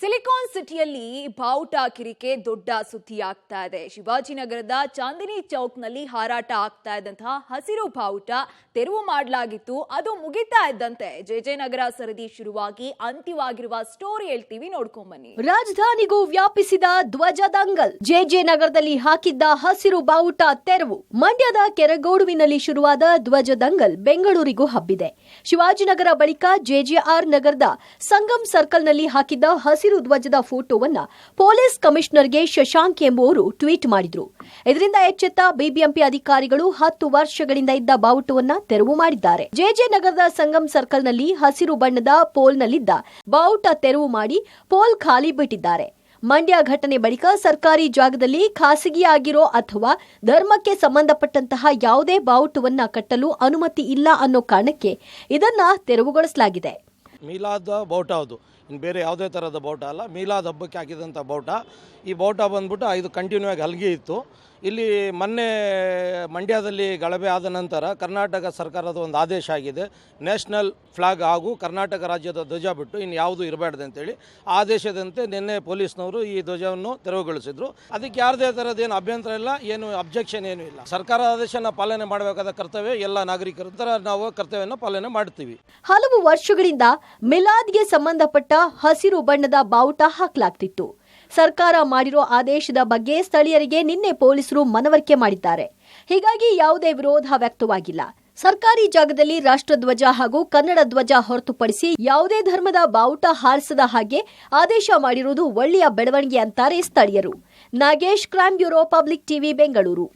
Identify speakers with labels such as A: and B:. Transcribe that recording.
A: Silicon ಸಿಟಿಯಲ್ಲಿ ಬಾವುಟ ಕಿರಿಕೆ ದೊಡ್ಡ ಸುದ್ದಿಯಾಗ್ತಾ ಇದೆ. ಶಿವಾಜಿನಗರದ ಚಾಂದಿನಿ ಚೌಕ್ನಲ್ಲಿ ಹಾರಾಟ ಆಗ್ತಾ ಇದ್ದಂತಹ ಹಸಿರು ಬಾವುಟ ತೆರವು ಮಾಡಲಾಗಿತ್ತು. ಅದು ಮುಗಿತಾ ಇದ್ದಂತೆ ಜೆಜೆನಗರ ಸರದಿ ಶುರುವಾಗಿ ಅಂತ್ಯವಾಗಿರುವ ಸ್ಟೋರಿ ಹೇಳ್ತೀವಿ, ನೋಡ್ಕೊಂಡ್ ಬನ್ನಿ. ರಾಜಧಾನಿಗೂ ವ್ಯಾಪಿಸಿದ ಧ್ವಜದಂಗಲ್. ಜೆಜೆನಗರದಲ್ಲಿ ಹಾಕಿದ್ದ ಹಸಿರು ಬಾವುಟ ತೆರವು. ಮಂಡ್ಯದ ಕೆರಗೋಡುವಿನಲ್ಲಿ ಶುರುವಾದ ಧ್ವಜದಂಗಲ್ ಬೆಂಗಳೂರಿಗೂ ಹಬ್ಬಿದೆ. ಶಿವಾಜಿನಗರ ಬಳಿಕ ಜೆಜೆಆರ್ ನಗರದ ಸಂಗಮ್ ಸರ್ಕಲ್ನಲ್ಲಿ ಹಾಕಿದ್ದ ಹಸಿರು ಧ್ವಜದ ಫೋಟೋವನ್ನ ಪೊಲೀಸ್ ಕಮಿಷನರ್ಗೆ ಶಶಾಂಕ್ ಎಂಬುವರು ಟ್ವೀಟ್ ಮಾಡಿದ್ರು. ಇದರಿಂದ ಎಚ್ಚೆತ್ತ ಬಿಬಿಎಂಪಿ ಅಧಿಕಾರಿಗಳು 10 ವರ್ಷಗಳಿಂದ ಇದ್ದ ಬಾವುಟವನ್ನ ತೆರವು ಮಾಡಿದ್ದಾರೆ. ಜೆಜೆನಗರದ ಸಂಗಮ್ ಸರ್ಕಲ್ನಲ್ಲಿ ಹಸಿರು ಬಣ್ಣದ ಪೋಲ್ನಲ್ಲಿದ್ದ ಬಾವುಟ ತೆರವು ಮಾಡಿ ಪೋಲ್ ಖಾಲಿ ಬಿಟ್ಟಿದ್ದಾರೆ. ಮಂಡ್ಯ ಘಟನೆ ಬಳಿಕ ಸರ್ಕಾರಿ ಜಾಗದಲ್ಲಿ ಖಾಸಗಿಯಾಗಿರೋ ಅಥವಾ ಧರ್ಮಕ್ಕೆ ಸಂಬಂಧಪಟ್ಟಂತಹ ಯಾವುದೇ ಬಾವುಟವನ್ನ ಕಟ್ಟಲು ಅನುಮತಿ ಇಲ್ಲ ಅನ್ನೋ ಕಾರಣಕ್ಕೆ ಇದನ್ನ ತೆರವುಗೊಳಿಸಲಾಗಿದೆ.
B: ಮೀಲಾದ್ ಬಾವುಟ ಅದು, ಇನ್ನು ಬೇರೆ ಯಾವುದೇ ಥರದ ಬಾವುಟ ಅಲ್ಲ. ಮೀಲಾದ್ ಹಬ್ಬಕ್ಕೆ ಹಾಕಿದಂಥ ಬಾವುಟ. ಈ ಬಾವುಟ ಬಂದ್ಬಿಟ್ಟು ಇದು ಕಂಟಿನ್ಯೂ ಆಗಿ ಹಲ್ಗೆ ಇತ್ತು. ಇಲ್ಲಿ ಮೊನ್ನೆ ಮಂಡ್ಯದಲ್ಲಿ ಗಲಭೆ ಆದ ನಂತರ ಕರ್ನಾಟಕ ಸರ್ಕಾರದ ಒಂದು ಆದೇಶ ಆಗಿದೆ, ನ್ಯಾಷನಲ್ ಫ್ಲಾಗ್ ಹಾಗೂ ಕರ್ನಾಟಕ ರಾಜ್ಯದ ಧ್ವಜ ಬಿಟ್ಟು ಇನ್ನು ಯಾವುದು ಇರಬಾರ್ದು ಅಂತೇಳಿ. ಆದೇಶದಂತೆ ನಿನ್ನೆ ಪೊಲೀಸ್ನವರು ಈ ಧ್ವಜವನ್ನು ತೆರವುಗೊಳಿಸಿದ್ರು. ಅದಕ್ಕೆ ಯಾವುದೇ ಥರದ್ದೇನು ಅಭ್ಯಂತರ ಇಲ್ಲ, ಏನು ಅಬ್ಜೆಕ್ಷನ್ ಏನೂ ಇಲ್ಲ. ಸರ್ಕಾರದ ಆದೇಶನ ಪಾಲನೆ ಮಾಡಬೇಕಾದ ಕರ್ತವ್ಯ ಎಲ್ಲ ನಾಗರಿಕರ ಥರ ನಾವು ಕರ್ತವ್ಯನ ಪಾಲನೆ ಮಾಡ್ತೀವಿ.
A: ಹಲವು ವರ್ಷಗಳಿಂದ ಮಿಲಾದ್ಗೆ ಸಂಬಂಧಪಟ್ಟ ಹಸಿರು ಬಣ್ಣದ ಬಾವುಟ ಹಾಕಲಾಗ್ತಿತ್ತು. ಸರ್ಕಾರ ಮಾಡಿರೋ ಆದೇಶದ ಬಗ್ಗೆ ಸ್ಥಳೀಯರಿಗೆ ನಿನ್ನೆ ಪೊಲೀಸರು ಮನವರಿಕೆ ಮಾಡಿದ್ದಾರೆ. ಹೀಗಾಗಿ ಯಾವುದೇ ವಿರೋಧ ವ್ಯಕ್ತವಾಗಿಲ್ಲ. ಸರ್ಕಾರಿ ಜಾಗದಲ್ಲಿ ರಾಷ್ಟ್ರಧ್ವಜ ಹಾಗೂ ಕನ್ನಡ ಧ್ವಜ ಹೊರತುಪಡಿಸಿ ಯಾವುದೇ ಧರ್ಮದ ಬಾವುಟ ಹಾರಿಸದ ಹಾಗೆ ಆದೇಶ ಮಾಡಿರುವುದು ಒಳ್ಳೆಯ ಬೆಳವಣಿಗೆ ಅಂತಾರೆ ಸ್ಥಳೀಯರು. Nagesh, crime bureau, public TV, Bengaluru.